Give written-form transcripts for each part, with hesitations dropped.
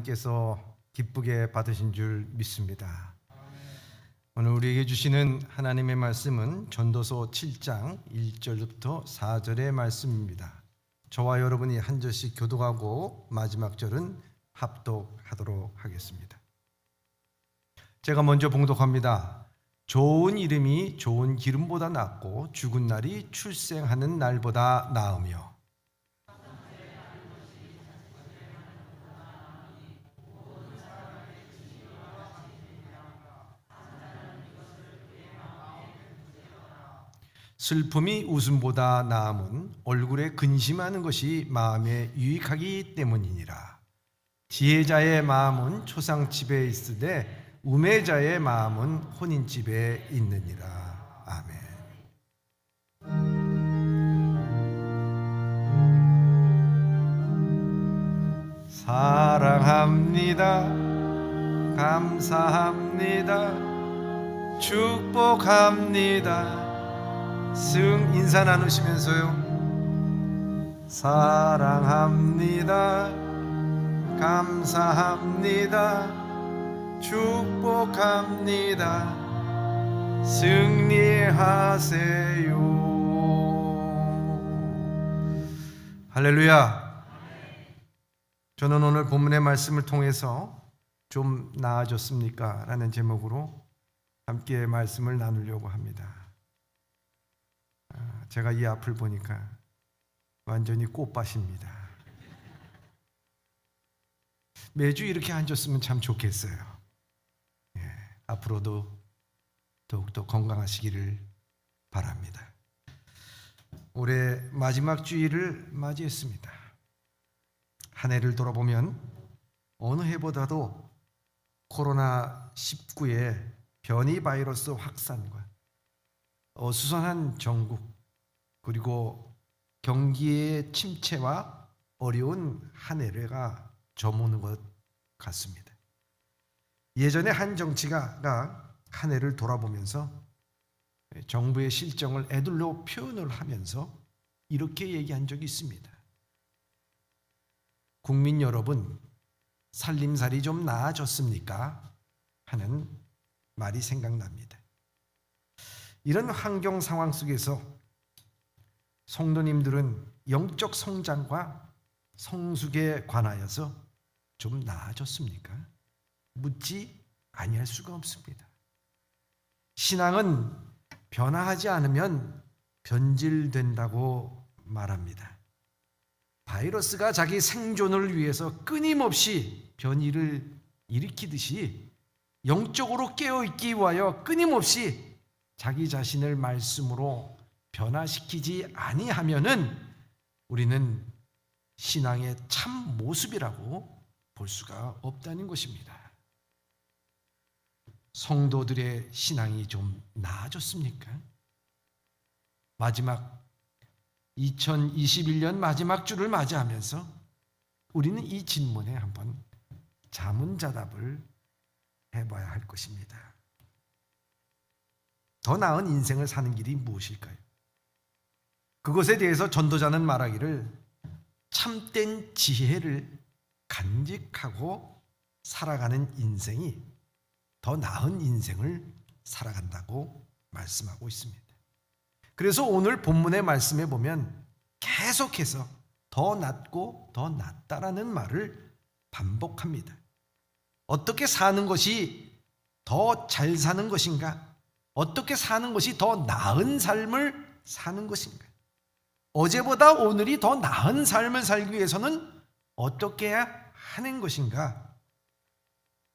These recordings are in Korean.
하나님께서 기쁘게 받으신 줄 믿습니다. 오늘 우리에게 주시는 하나님의 말씀은 전도서 7장 1절부터 4절의 말씀입니다. 저와 여러분이 한 절씩 교독하고 마지막 절은 합독하도록 하겠습니다. 제가 먼저 봉독합니다. 좋은 이름이 좋은 기름보다 낫고 죽은 날이 출생하는 날보다 나으며 슬픔이 웃음보다 나음은 얼굴에 근심하는 것이 마음에 유익하기 때문이니라. 지혜자의 마음은 초상집에 있으되 우매자의 마음은 혼인집에 있느니라. 아멘. 사랑합니다. 감사합니다. 축복합니다. 인사 나누시면서요. 사랑합니다. 감사합니다. 축복합니다. 승리하세요. 할렐루야. 저는 오늘 본문의 말씀을 통해서 좀 나아졌습니까? 라는 제목으로 함께 말씀을 나누려고 합니다. 제가 이 앞을 보니까 완전히 꽃밭입니다. 매주 이렇게 앉았으면 참 좋겠어요. 앞으로도 더욱더 건강하시기를 바랍니다. 올해 마지막 주일을 맞이했습니다. 한 해를 돌아보면 어느 해보다도 코로나19의 변이 바이러스 확산과 어수선한 정국 그리고 경기의 침체와 어려운 한 해가 저무는 것 같습니다. 예전에 한 정치가가 한 해를 돌아보면서 정부의 실정을 애들로 표현을 하면서 이렇게 얘기한 적이 있습니다. 국민 여러분, 살림살이 좀 나아졌습니까? 하는 말이 생각납니다. 이런 환경 상황 속에서 성도님들은 영적 성장과 성숙에 관하여서 좀 나아졌습니까? 묻지 아니할 수가 없습니다. 신앙은 변화하지 않으면 변질된다고 말합니다. 바이러스가 자기 생존을 위해서 끊임없이 변이를 일으키듯이 영적으로 깨어있기 위하여 끊임없이 자기 자신을 말씀으로 변화시키지 아니하면은 우리는 신앙의 참 모습이라고 볼 수가 없다는 것입니다. 성도들의 신앙이 좀 나아졌습니까? 마지막 2021년 마지막 주를 맞이하면서 우리는 이 질문에 한번 자문자답을 해봐야 할 것입니다. 더 나은 인생을 사는 길이 무엇일까요? 그것에 대해서 전도자는 말하기를 참된 지혜를 간직하고 살아가는 인생이 더 나은 인생을 살아간다고 말씀하고 있습니다. 그래서 오늘 본문의 말씀에 보면 계속해서 더 낫고 더 낫다라는 말을 반복합니다. 어떻게 사는 것이 더 잘 사는 것인가? 어떻게 사는 것이 더 나은 삶을 사는 것인가? 어제보다 오늘이 더 나은 삶을 살기 위해서는 어떻게 해야 하는 것인가?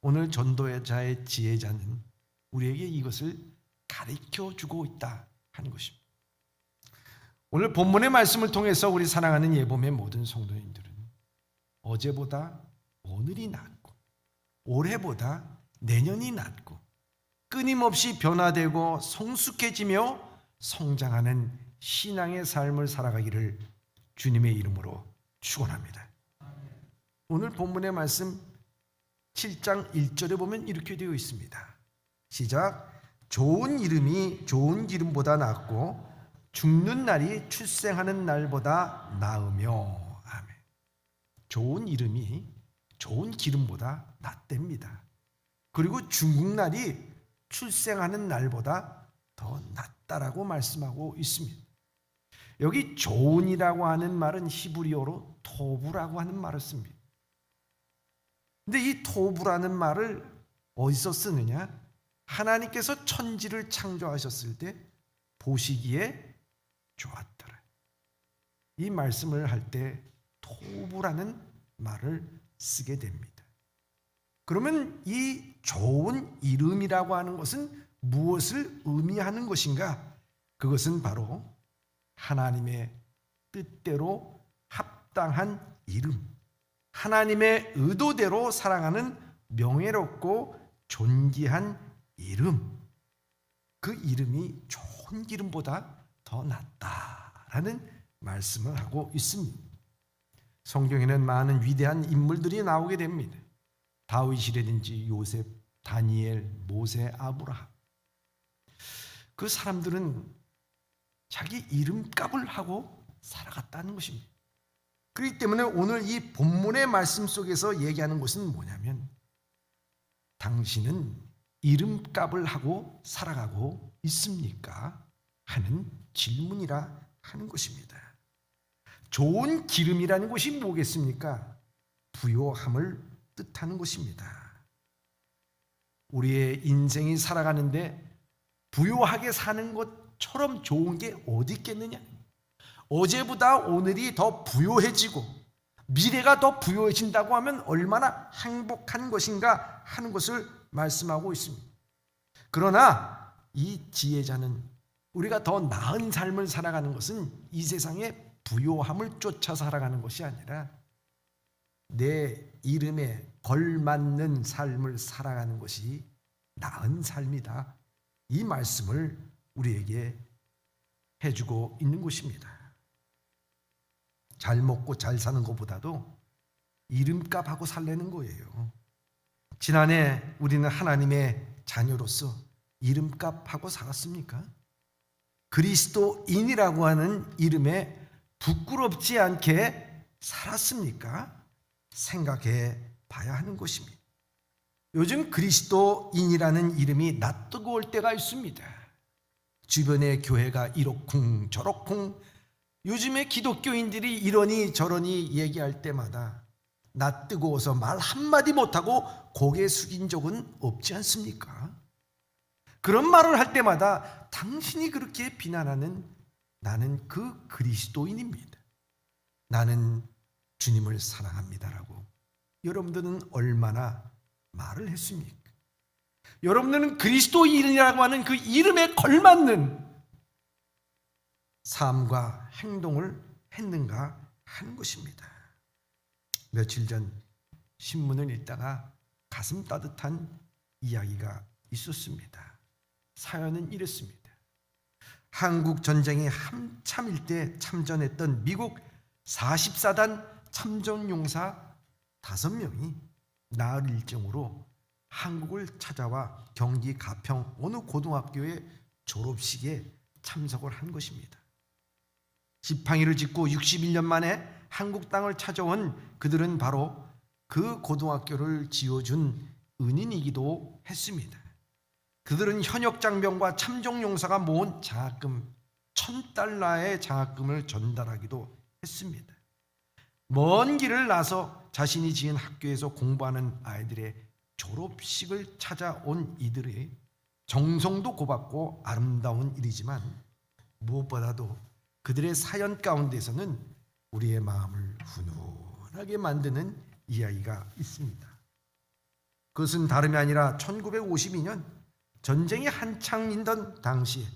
오늘 전도자의 지혜자는 우리에게 이것을 가르쳐 주고 있다 하는 것입니다. 오늘 본문의 말씀을 통해서 우리 사랑하는 예봄의 모든 성도님들은 어제보다 오늘이 낫고 올해보다 내년이 낫고 끊임없이 변화되고 성숙해지며 성장하는 신앙의 삶을 살아가기를 주님의 이름으로 축원합니다. 오늘 본문의 말씀 7장 1절에 보면 이렇게 되어 있습니다. 시작. 좋은 이름이 좋은 기름보다 낫고 죽는 날이 출생하는 날보다 나으며. 아멘. 좋은 이름이 좋은 기름보다 낫답니다. 그리고 중국날이 출생하는 날보다 더 낫다라고 말씀하고 있습니다. 여기 좋은이라고 하는 말은 히브리어로 토부라고 하는 말을 씁니다. 근데 이 토부라는 말을 어디서 쓰느냐? 하나님께서 천지를 창조하셨을 때 보시기에 좋았더라. 이 말씀을 할 때 토부라는 말을 쓰게 됩니다. 그러면 이 좋은 이름이라고 하는 것은 무엇을 의미하는 것인가? 그것은 바로 하나님의 뜻대로 합당한 이름, 하나님의 의도대로 살아가는 명예롭고 존귀한 이름, 그 이름이 좋은 기름보다 더 낫다라는 말씀을 하고 있습니다. 성경에는 많은 위대한 인물들이 나오게 됩니다. 다윗이라든지 요셉, 다니엘, 모세, 아브라함. 그 사람들은 자기 이름값을 하고 살아갔다는 것입니다. 그렇기 때문에 오늘 이 본문의 말씀 속에서 얘기하는 것은 뭐냐면 당신은 이름값을 하고 살아가고 있습니까? 하는 질문이라 하는 것입니다. 좋은 기름이라는 것이 뭐겠습니까? 부요함을 뜻하는 것입니다. 우리의 인생이 살아가는데 부요하게 사는 것처럼 좋은 게 어디 있겠느냐? 어제보다 오늘이 더 부요해지고 미래가 더 부요해진다고 하면 얼마나 행복한 것인가 하는 것을 말씀하고 있습니다. 그러나 이 지혜자는 우리가 더 나은 삶을 살아가는 것은 이 세상의 부요함을 쫓아 살아가는 것이 아니라 내 이름에 걸맞는 삶을 살아가는 것이 나은 삶이다. 이 말씀을 우리에게 해주고 있는 것입니다. 잘 먹고 잘 사는 것보다도 이름값하고 살려는 거예요. 지난해 우리는 하나님의 자녀로서 이름값하고 살았습니까? 그리스도인이라고 하는 이름에 부끄럽지 않게 살았습니까? 생각해 봐야 하는 것입니다. 요즘 그리스도인이라는 이름이 낯뜨거울 때가 있습니다. 주변의 교회가 이렇쿵 저렇쿵, 요즘에 기독교인들이 이러니 저러니 얘기할 때마다 낯뜨거워서 말 한마디 못하고 고개 숙인 적은 없지 않습니까? 그런 말을 할 때마다 당신이 그렇게 비난하는 나는 그 그리스도인입니다. 나는 주님을 사랑합니다라고 여러분들은 얼마나 말을 했습니까? 여러분들은 그리스도인이라고 하는 그 이름에 걸맞는 삶과 행동을 했는가 하는 것입니다. 며칠 전 신문을 읽다가 가슴 따뜻한 이야기가 있었습니다. 사연은 이랬습니다. 한국 전쟁이 한참일 때 참전했던 미국 44단 참전용사 5명이 나흘 일정으로 한국을 찾아와 경기 가평 어느 고등학교의 졸업식에 참석을 한 것입니다. 지팡이를 짚고 61년 만에 한국 땅을 찾아온 그들은 바로 그 고등학교를 지어준 은인이기도 했습니다. 그들은 현역 장병과 참전용사가 모은 장학금 $1,000의 장학금을 전달하기도 했습니다. 먼 길을 나서 자신이 지은 학교에서 공부하는 아이들의 졸업식을 찾아온 이들의 정성도 고맙고 아름다운 일이지만 무엇보다도 그들의 사연 가운데서는 우리의 마음을 훈훈하게 만드는 이야기가 있습니다. 그것은 다름이 아니라 1952년 전쟁이 한창이던 당시에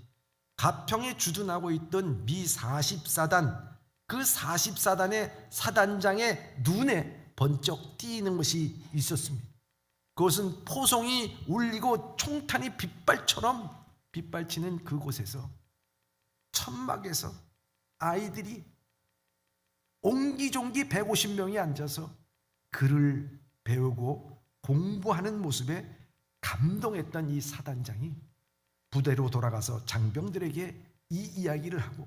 가평에 주둔하고 있던 미 44단, 그 44단의 사단장의 눈에 번쩍 띄는 것이 있었습니다. 그것은 포송이 울리고 총탄이 빗발처럼 빗발치는 그곳에서 천막에서 아이들이 옹기종기 150명이 앉아서 글을 배우고 공부하는 모습에 감동했던 이 사단장이 부대로 돌아가서 장병들에게 이 이야기를 하고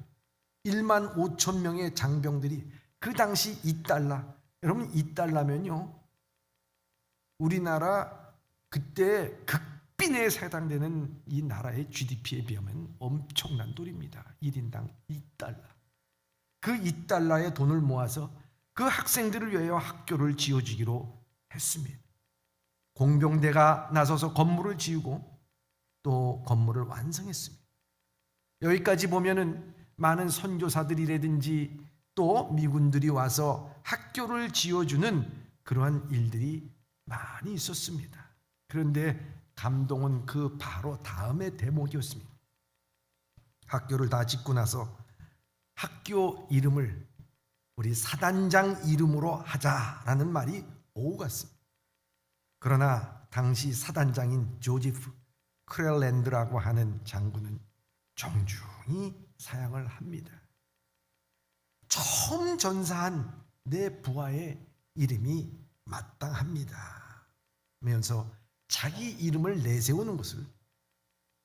1만 5천 명의 장병들이 그 당시 $2, 여러분 $2면요 우리나라 그때 극빈에 해당되는 이 나라의 GDP에 비하면 엄청난 돈입니다. 1인당 2달러. 그 2달러의 돈을 모아서 그 학생들을 위하여 학교를 지어주기로 했습니다. 공병대가 나서서 건물을 지우고 또 건물을 완성했습니다. 여기까지 보면은 많은 선교사들이라든지 또 미군들이 와서 학교를 지어주는 그러한 일들이 많이 있었습니다. 그런데 감동은 그 바로 다음의 대목이었습니다. 학교를 다 짓고 나서 학교 이름을 우리 사단장 이름으로 하자라는 말이 오고 갔습니다. 그러나 당시 사단장인 조지프 크렐랜드라고 하는 장군은 정중히 사양을 합니다. 처음 전사한 내 부하의 이름이 마땅합니다 하면서 자기 이름을 내세우는 것을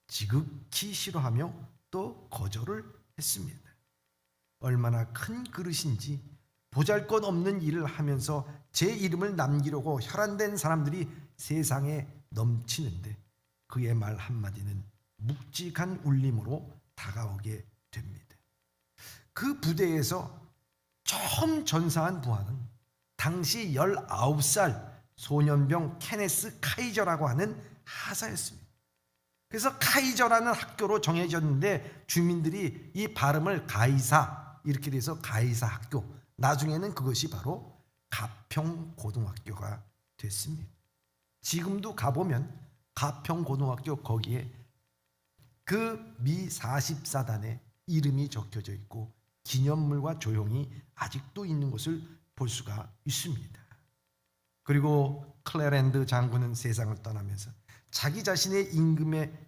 지극히 싫어하며 또 거절을 했습니다. 얼마나 큰 그릇인지 보잘것없는 일을 하면서 제 이름을 남기려고 혈안된 사람들이 세상에 넘치는데 그의 말 한마디는 묵직한 울림으로 다가오게 됩니다. 그 부대에서 처음 전사한 부하는 당시 19살 소년병 케네스 카이저라고 하는 하사였습니다. 그래서 카이저라는 학교로 정해졌는데 주민들이 이 발음을 가이사 이렇게 돼서 가이사 학교, 나중에는 그것이 바로 가평고등학교가 됐습니다. 지금도 가보면 가평고등학교 거기에 그 미 44단의 이름이 적혀져 있고 기념물과 조형이 아직도 있는 것을 볼 수가 있습니다. 그리고 클레랜드 장군은 세상을 떠나면서 자기 자신의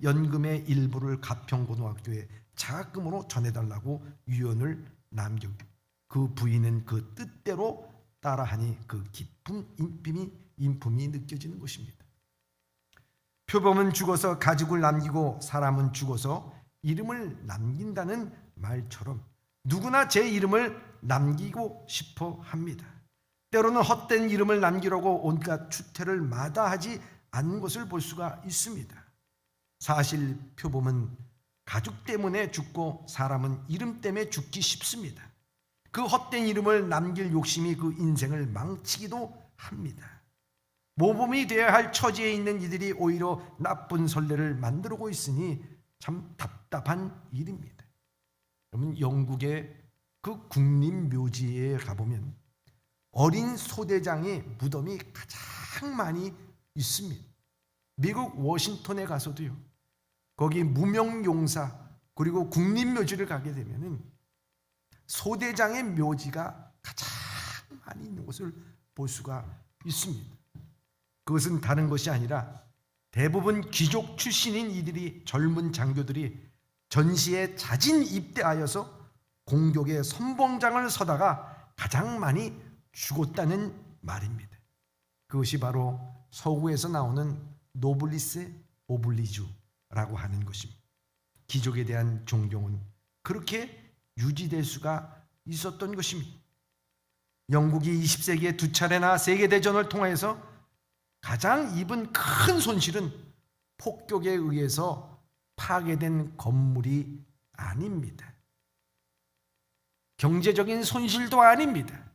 연금의 일부를 가평고등학교에 자금으로 전해달라고 유언을 남기고 그 부인은 그 뜻대로 따라하니 그 깊은 인품이 느껴지는 것입니다. 표범은 죽어서 가죽을 남기고 사람은 죽어서 이름을 남긴다는 말처럼 누구나 제 이름을 남기고 싶어 합니다. 때로는 헛된 이름을 남기려고 온갖 추태를 마다하지 않는 것을 볼 수가 있습니다. 사실 표범은 가죽 때문에 죽고 사람은 이름 때문에 죽기 쉽습니다. 그 헛된 이름을 남길 욕심이 그 인생을 망치기도 합니다. 모범이 되어야 할 처지에 있는 이들이 오히려 나쁜 선례를 만들고 있으니 참 답답한 일입니다. 여러분, 영국의 그 국립묘지에 가보면 어린 소대장의 무덤이 가장 많이 있습니다. 미국 워싱턴에 가서도요, 거기 무명용사 그리고 국립묘지를 가게 되면은 소대장의 묘지가 가장 많이 있는 것을 볼 수가 있습니다. 그것은 다른 것이 아니라 대부분 귀족 출신인 이들이, 젊은 장교들이 전시에 자진 입대하여서 공격의 선봉장을 서다가 가장 많이 죽었다는 말입니다. 그것이 바로 서구에서 나오는 노블리세 오블리주라고 하는 것입니다. 귀족에 대한 존경은 그렇게 유지될 수가 있었던 것입니다. 영국이 20세기에 2차례나 세계대전을 통해서 가장 입은 큰 손실은 폭격에 의해서 파괴된 건물이 아닙니다. 경제적인 손실도 아닙니다.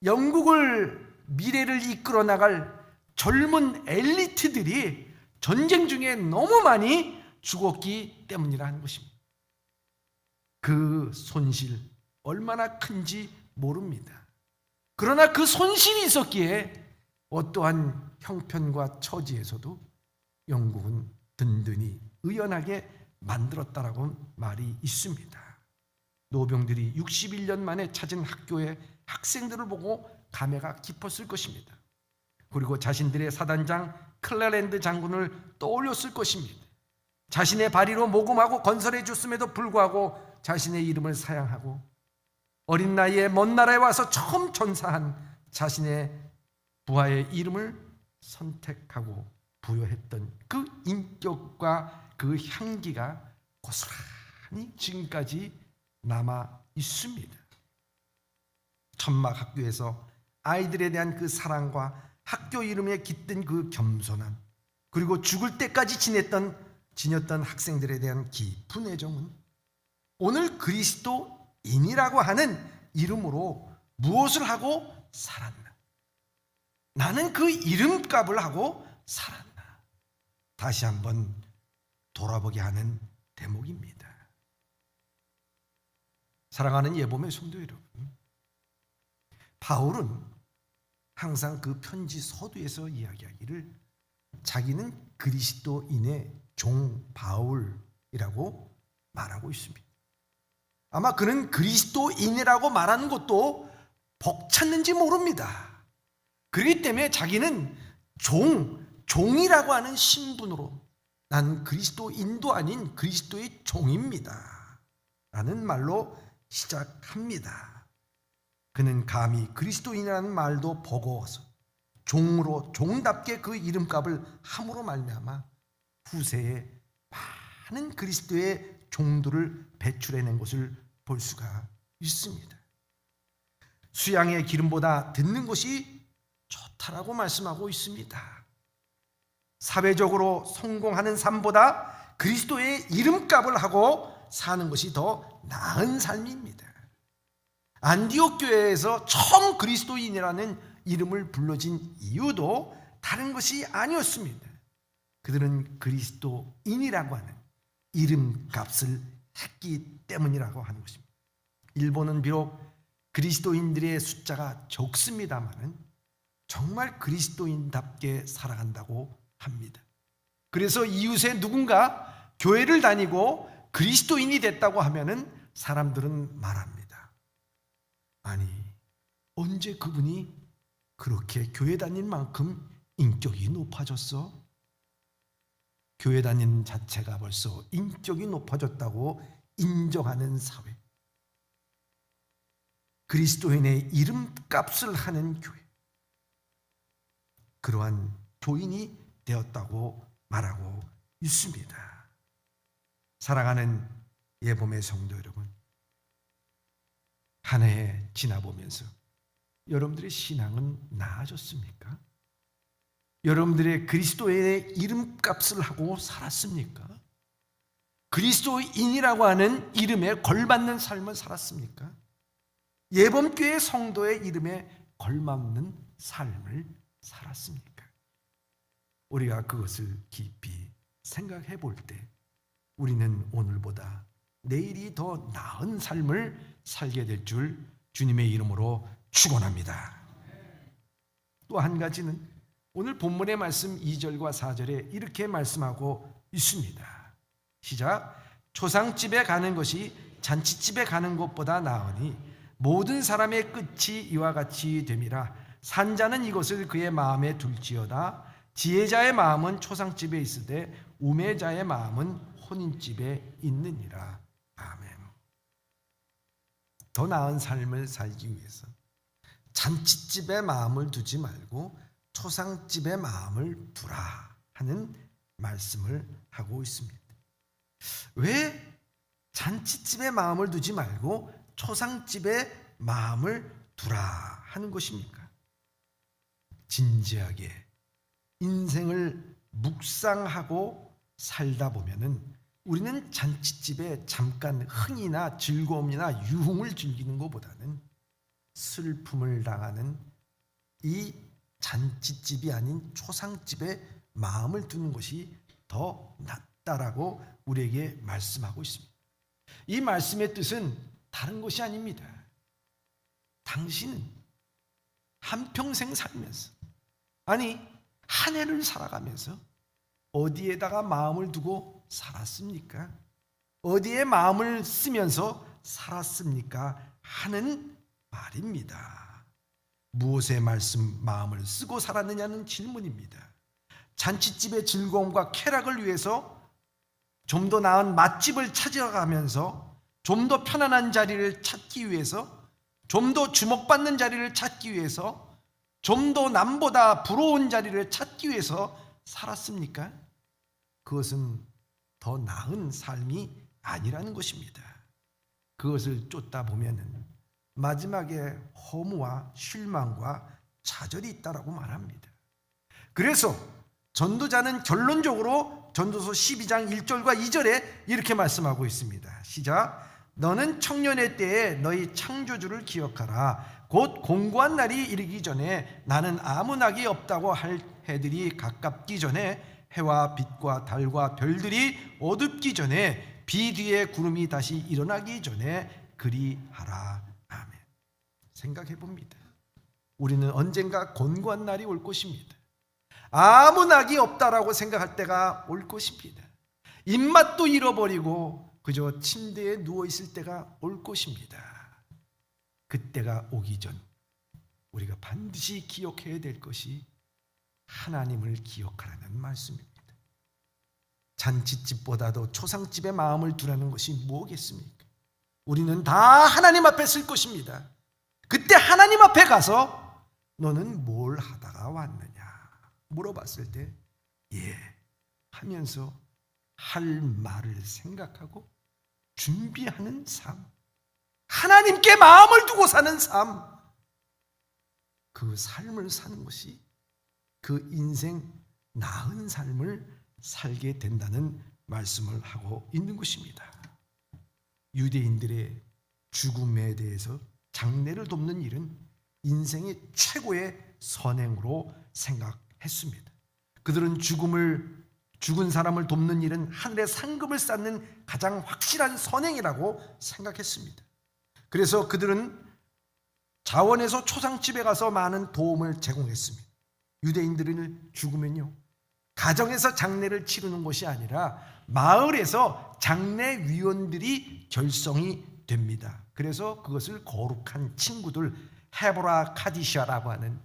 영국을 미래를 이끌어 나갈 젊은 엘리트들이 전쟁 중에 너무 많이 죽었기 때문이라는 것입니다. 그 손실 얼마나 큰지 모릅니다. 그러나 그 손실이 있었기에 어떠한 형편과 처지에서도 영국은 든든히 의연하게 만들었다라고 말이 있습니다. 노병들이 61년 만에 찾은 학교의 학생들을 보고 감회가 깊었을 것입니다. 그리고 자신들의 사단장 클레랜드 장군을 떠올렸을 것입니다. 자신의 발의로 모금하고 건설해 줬음에도 불구하고 자신의 이름을 사양하고 어린 나이에 먼 나라에 와서 처음 전사한 자신의 부하의 이름을 선택하고 부여했던 그 인격과 그 향기가 고스란히 지금까지 남아 있습니다. 천막 학교에서 아이들에 대한 그 사랑과 학교 이름에 깃든 그 겸손함, 그리고 죽을 때까지 지녔던 학생들에 대한 깊은 애정은 오늘 그리스도인이라고 하는 이름으로 무엇을 하고 살았나? 나는 그 이름값을 하고 살았나? 다시 한번 돌아보게 하는 대목입니다. 사랑하는 예봄의 성도 여러분, 바울은 항상 그 편지 서두에서 이야기하기를 자기는 그리스도인의 종 바울이라고 말하고 있습니다. 아마 그는 그리스도인이라고 말하는 것도 벅찼는지 모릅니다. 그렇기 때문에 자기는 종이라고 하는 신분으로 난 그리스도인도 아닌 그리스도의 종입니다 라는 말로 시작합니다. 그는 감히 그리스도인이라는 말도 버거워서 종답게 그 이름값을 함으로 말미암아 후세에 많은 그리스도의 종들을 배출해낸 것을 볼 수가 있습니다. 수양의 기름보다 듣는 것이 좋다라고 말씀하고 있습니다. 사회적으로 성공하는 삶보다 그리스도의 이름값을 하고 사는 것이 더 나은 삶입니다. 안디옥 교회에서 처음 그리스도인이라는 이름을 불러진 이유도 다른 것이 아니었습니다. 그들은 그리스도인이라고 하는 이름값을 했기 때문이라고 하는 것입니다. 일본은 비록 그리스도인들의 숫자가 적습니다마는 정말 그리스도인답게 살아간다고 합니다. 그래서 이웃에 누군가 교회를 다니고 그리스도인이 됐다고 하면은 사람들은 말합니다. 아니, 언제 그분이 그렇게 교회 다닌 만큼 인격이 높아졌어? 교회 다니는 자체가 벌써 인격이 높아졌다고 인정하는 사회. 그리스도인의 이름값을 하는 교회. 그러한 교인이 되었다고 말하고 있습니다. 사랑하는 예봄의 성도 여러분, 한 해 지나보면서 여러분들의 신앙은 나아졌습니까? 여러분들의 그리스도의 이름값을 하고 살았습니까? 그리스도인이라고 하는 이름에 걸맞는 삶을 살았습니까? 예범교회 성도의 이름에 걸맞는 삶을 살았습니까? 우리가 그것을 깊이 생각해 볼 때 우리는 오늘보다 내일이 더 나은 삶을 살게 될 줄 주님의 이름으로 축원합니다. 또 한 가지는 오늘 본문의 말씀 2절과 4절에 이렇게 말씀하고 있습니다. 시작. 초상집에 가는 것이 잔치집에 가는 것보다 나으니 모든 사람의 끝이 이와 같이 됨이라. 산자는 이것을 그의 마음에 둘지어다. 지혜자의 마음은 초상집에 있으되 우매자의 마음은 혼인집에 있느니라. 아멘. 더 나은 삶을 살기 위해서 잔치집에 마음을 두지 말고 초상집에 마음을 두라 하는 말씀을 하고 있습니다. 왜 잔치집에 마음을 두지 말고 초상집에 마음을 두라 하는 것입니까? 진지하게 인생을 묵상하고 살다 보면은 우리는 잔치집에 잠깐 흥이나 즐거움이나 유흥을 즐기는 것보다는 슬픔을 당하는 이 잔치집이 아닌 초상집에 마음을 두는 것이 더 낫다라고 우리에게 말씀하고 있습니다. 이 말씀의 뜻은 다른 것이 아닙니다. 당신은 한평생 살면서, 아니 한 해를 살아가면서 어디에다가 마음을 두고 살았습니까? 어디에 마음을 쓰면서 살았습니까? 하는 말입니다. 무엇에 마음을 쓰고 살았느냐는 질문입니다. 잔치집의 즐거움과 쾌락을 위해서 좀 더 나은 맛집을 찾아가면서 좀 더 편안한 자리를 찾기 위해서, 좀 더 주목받는 자리를 찾기 위해서, 좀 더 남보다 부러운 자리를 찾기 위해서 살았습니까? 그것은 더 나은 삶이 아니라는 것입니다. 그것을 쫓다 보면은 마지막에 허무와 실망과 좌절이 있다라고 말합니다. 그래서 전도자는 결론적으로 전도서 12장 1절과 2절에 이렇게 말씀하고 있습니다. 시작. 너는 청년의 때에 너희 창조주를 기억하라. 곧 공고한 날이 이르기 전에 나는 아무 낙이 없다고 할 해들이 가깝기 전에 해와 빛과 달과 별들이 어둡기 전에 비 뒤에 구름이 다시 일어나기 전에 그리하라. 아멘. 생각해 봅니다. 우리는 언젠가 곤고한 날이 올 것입니다. 아무 낙이 없다라고 생각할 때가 올 것입니다. 입맛도 잃어버리고 그저 침대에 누워있을 때가 올 것입니다. 그때가 오기 전 우리가 반드시 기억해야 될 것이 하나님을 기억하라는 말씀입니다. 잔치집보다도 초상집에 마음을 두라는 것이 뭐겠습니까? 우리는 다 하나님 앞에 쓸 것입니다. 그때 하나님 앞에 가서 너는 뭘 하다가 왔느냐 물어봤을 때 예 하면서 할 말을 생각하고 준비하는 삶, 하나님께 마음을 두고 사는 삶, 그 삶을 사는 것이 그 인생 나은 삶을 살게 된다는 말씀을 하고 있는 것입니다. 유대인들의 죽음에 대해서 장례를 돕는 일은 인생의 최고의 선행으로 생각했습니다. 그들은 죽은 사람을 돕는 일은 하늘의 상급을 쌓는 가장 확실한 선행이라고 생각했습니다. 그래서 그들은 자원에서 초상집에 가서 많은 도움을 제공했습니다. 유대인들은 죽으면요 가정에서 장례를 치르는 것이 아니라 마을에서 장례위원들이 결성이 됩니다. 그래서 그것을 거룩한 친구들 헤보라 카디샤라고 하는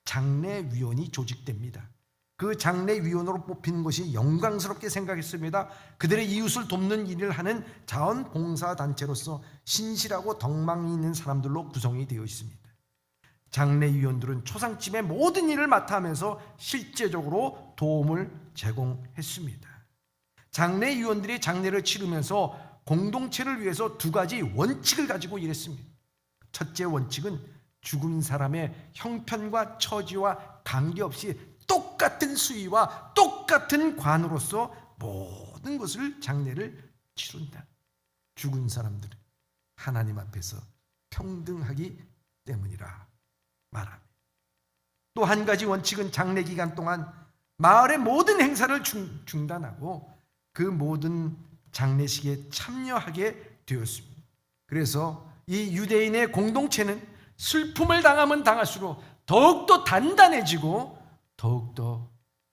장례위원이 조직됩니다. 그 장례위원으로 뽑힌 것이 영광스럽게 생각했습니다. 그들의 이웃을 돕는 일을 하는 자원봉사단체로서 신실하고 덕망이 있는 사람들로 구성이 되어 있습니다. 장례위원들은 초상집의 모든 일을 맡아 하면서 실제적으로 도움을 제공했습니다. 장례위원들이 장례를 치르면서 공동체를 위해서 두 가지 원칙을 가지고 일했습니다. 첫째 원칙은 죽은 사람의 형편과 처지와 관계없이 똑같은 수위와 똑같은 관으로서 모든 것을 장례를 치른다. 죽은 사람들은 하나님 앞에서 평등하기 때문이라 말합니다. 또 한 가지 원칙은 장례 기간 동안 마을의 모든 행사를 중단하고 그 모든 장례식에 참여하게 되었습니다. 그래서 이 유대인의 공동체는 슬픔을 당하면 당할수록 더욱더 단단해지고 더욱더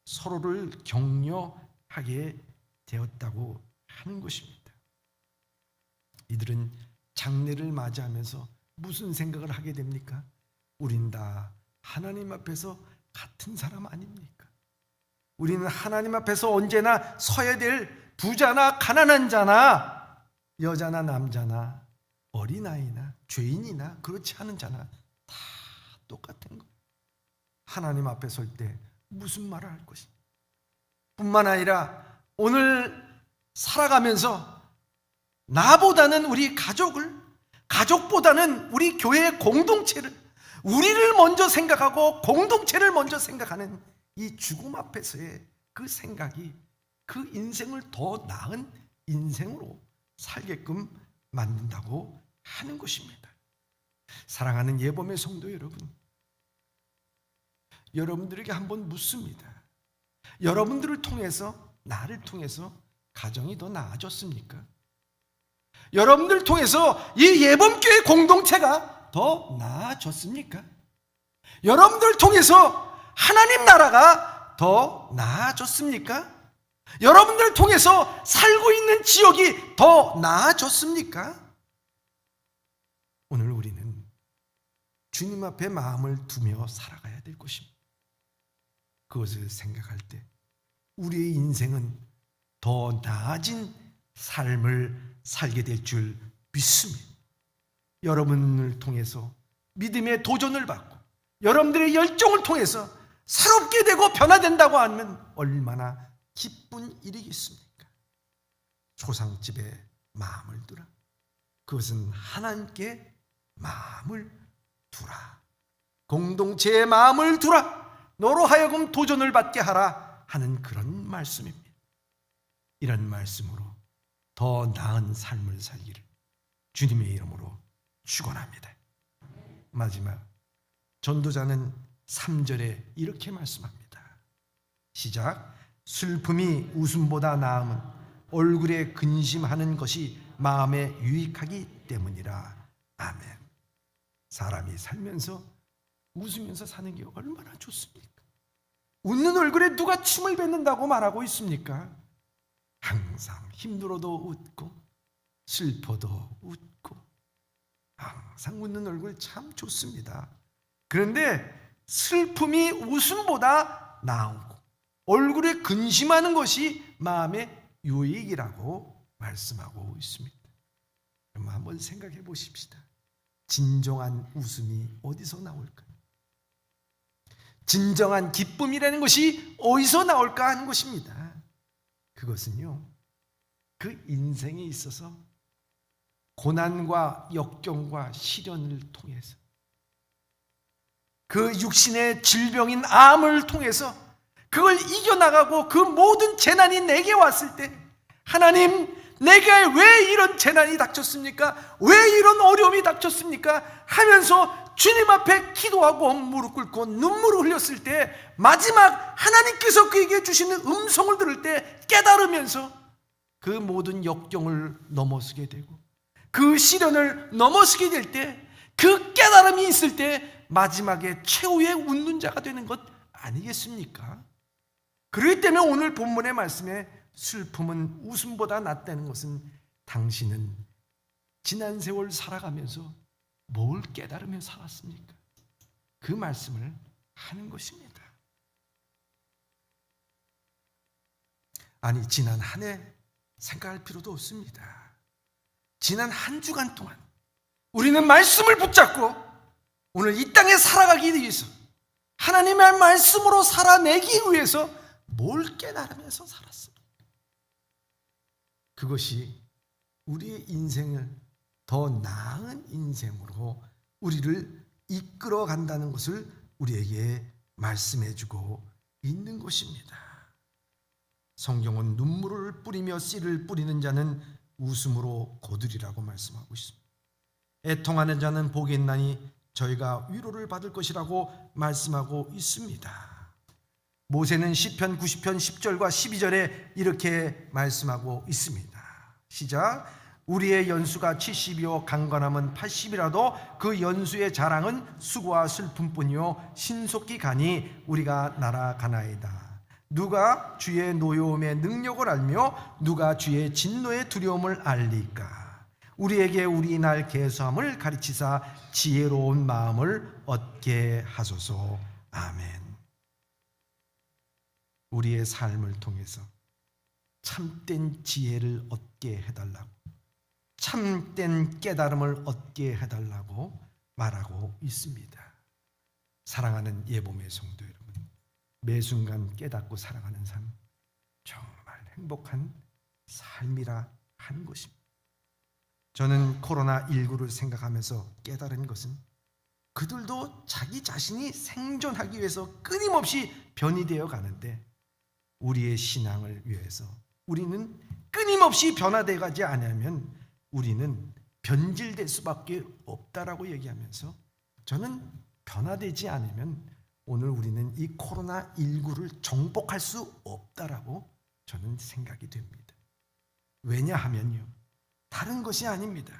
서로를 격려하게 되었다고 하는 것입니다. 이들은 장례를 맞이하면서 무슨 생각을 하게 됩니까? 우린 다 하나님 앞에서 같은 사람 아닙니까? 우리는 하나님 앞에서 언제나 서야 될 부자나 가난한 자나 여자나 남자나 어린아이나 죄인이나 그렇지 않은 자나 다 똑같은 거예요. 하나님 앞에 설 때 무슨 말을 할 것인가? 뿐만 아니라 오늘 살아가면서 나보다는 우리 가족보다는 우리 교회의 공동체를, 우리를 먼저 생각하고 공동체를 먼저 생각하는 이 죽음 앞에서의 그 생각이 그 인생을 더 나은 인생으로 살게끔 만든다고 하는 것입니다. 사랑하는 예범의 성도 여러분, 여러분들에게 한번 묻습니다. 여러분들을 통해서, 나를 통해서 가정이 더 나아졌습니까? 여러분들을 통해서 이 예범교회 공동체가 더 나아졌습니까? 여러분들을 통해서 하나님 나라가 더 나아졌습니까? 여러분들을 통해서 살고 있는 지역이 더 나아졌습니까? 오늘 우리는 주님 앞에 마음을 두며 살아가야 될 것입니다. 그것을 생각할 때 우리의 인생은 더 나아진 삶을 살게 될 줄 믿습니다. 여러분을 통해서 믿음의 도전을 받고 여러분들의 열정을 통해서 새롭게 되고 변화된다고 하면 얼마나 기쁜 일이겠습니까? 초상집에 마음을 두라. 그것은 하나님께 마음을 두라. 공동체에 마음을 두라. 너로 하여금 도전을 받게 하라 하는 그런 말씀입니다. 이런 말씀으로 더 나은 삶을 살기를 주님의 이름으로 축원합니다. 마지막 전도자는 3절에 이렇게 말씀합니다. 시작. 슬픔이 웃음보다 나음은 얼굴에 근심하는 것이 마음에 유익하기 때문이라. 아멘. 사람이 살면서 웃으면서 사는 게 얼마나 좋습니까? 웃는 얼굴에 누가 침을 뱉는다고 말하고 있습니까? 항상 힘들어도 웃고 슬퍼도 웃고 항상 웃는 얼굴 참 좋습니다. 그런데 슬픔이 웃음보다 나오고 얼굴에 근심하는 것이 마음의 유익이라고 말씀하고 있습니다. 그럼 한번 생각해 보십시다. 진정한 웃음이 어디서 나올까요? 진정한 기쁨이라는 것이 어디서 나올까 하는 것입니다. 그것은요, 그 인생에 있어서 고난과 역경과 시련을 통해서, 그 육신의 질병인 암을 통해서 그걸 이겨나가고 그 모든 재난이 내게 왔을 때, 하나님, 내게 왜 이런 재난이 닥쳤습니까? 왜 이런 어려움이 닥쳤습니까? 하면서 주님 앞에 기도하고 무릎 꿇고 눈물을 흘렸을 때, 마지막 하나님께서 그에게 주시는 음성을 들을 때 깨달으면서 그 모든 역경을 넘어서게 되고 그 시련을 넘어서게 될 때, 그 깨달음이 있을 때 마지막에 최후의 웃는 자가 되는 것 아니겠습니까? 그렇기 때문에 오늘 본문의 말씀에 슬픔은 웃음보다 낫다는 것은, 당신은 지난 세월 살아가면서 뭘 깨달으며 살았습니까? 그 말씀을 하는 것입니다. 아니, 지난 한 해 생각할 필요도 없습니다. 지난 한 주간 동안 우리는 말씀을 붙잡고 오늘 이 땅에 살아가기 위해서, 하나님의 말씀으로 살아내기 위해서 뭘 깨달으면서 살았습니까? 그것이 우리의 인생을 더 나은 인생으로 우리를 이끌어 간다는 것을 우리에게 말씀해 주고 있는 것입니다. 성경은 눈물을 뿌리며 씨를 뿌리는 자는 웃음으로 거두리라고 말씀하고 있습니다. 애통하는 자는 복이 있나니 저희가 위로를 받을 것이라고 말씀하고 있습니다. 모세는 시편 90편 10절과 12절에 이렇게 말씀하고 있습니다. 시작. 우리의 연수가 70이요 강건함은 80이라도 그 연수의 자랑은 수고와 슬픔뿐이요 신속히 가니 우리가 날아가나이다. 누가 주의 노여움의 능력을 알며 누가 주의 진노의 두려움을 알리까? 우리에게 우리 날 계수함을 가르치사 지혜로운 마음을 얻게 하소서. 아멘. 우리의 삶을 통해서 참된 지혜를 얻게 해달라고, 참된 깨달음을 얻게 해달라고 말하고 있습니다. 사랑하는 예봄의 성도 여러분, 매 순간 깨닫고 살아가는 삶, 정말 행복한 삶이라 하는 것입니다. 저는 코로나19를 생각하면서 깨달은 것은, 그들도 자기 자신이 생존하기 위해서 끊임없이 변이되어 가는데, 우리의 신앙을 위해서 우리는 끊임없이 변화되어 가지 않으면 우리는 변질될 수밖에 없다라고 얘기하면서, 저는 변화되지 않으면 오늘 우리는 이 코로나19를 정복할 수 없다라고 저는 생각이 됩니다. 왜냐하면요, 다른 것이 아닙니다.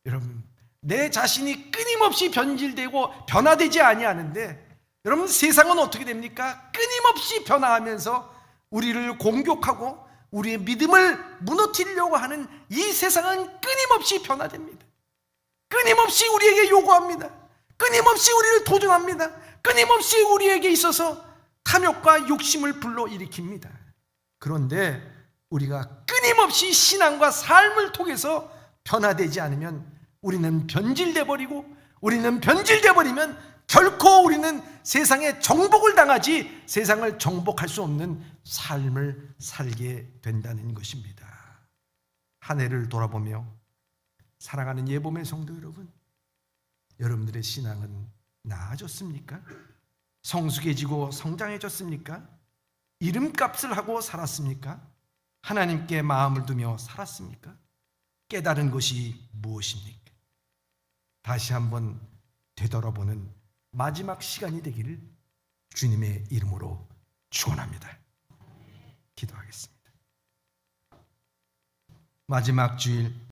여러분, 내 자신이 끊임없이 변질되고 변화되지 아니하는데, 여러분, 세상은 어떻게 됩니까? 끊임없이 변화하면서 우리를 공격하고 우리의 믿음을 무너뜨리려고 하는 이 세상은 끊임없이 변화됩니다. 끊임없이 우리에게 요구합니다. 끊임없이 우리를 도전합니다. 끊임없이 우리에게 있어서 탐욕과 욕심을 불러일으킵니다. 그런데 우리가 끊임없이 신앙과 삶을 통해서 변화되지 않으면 우리는 변질돼 버리고, 우리는 변질돼 버리면 결코 우리는 세상에 정복을 당하지 세상을 정복할 수 없는 삶을 살게 된다는 것입니다. 한 해를 돌아보며 사랑하는 예봄의 성도 여러분, 여러분들의 신앙은 나아졌습니까? 성숙해지고 성장해졌습니까? 이름값을 하고 살았습니까? 하나님께 마음을 두며 살았습니까? 깨달은 것이 무엇입니까? 다시 한번 되돌아보는 마지막 시간이 되기를 주님의 이름으로 축원합니다. 기도하겠습니다. 마지막 주일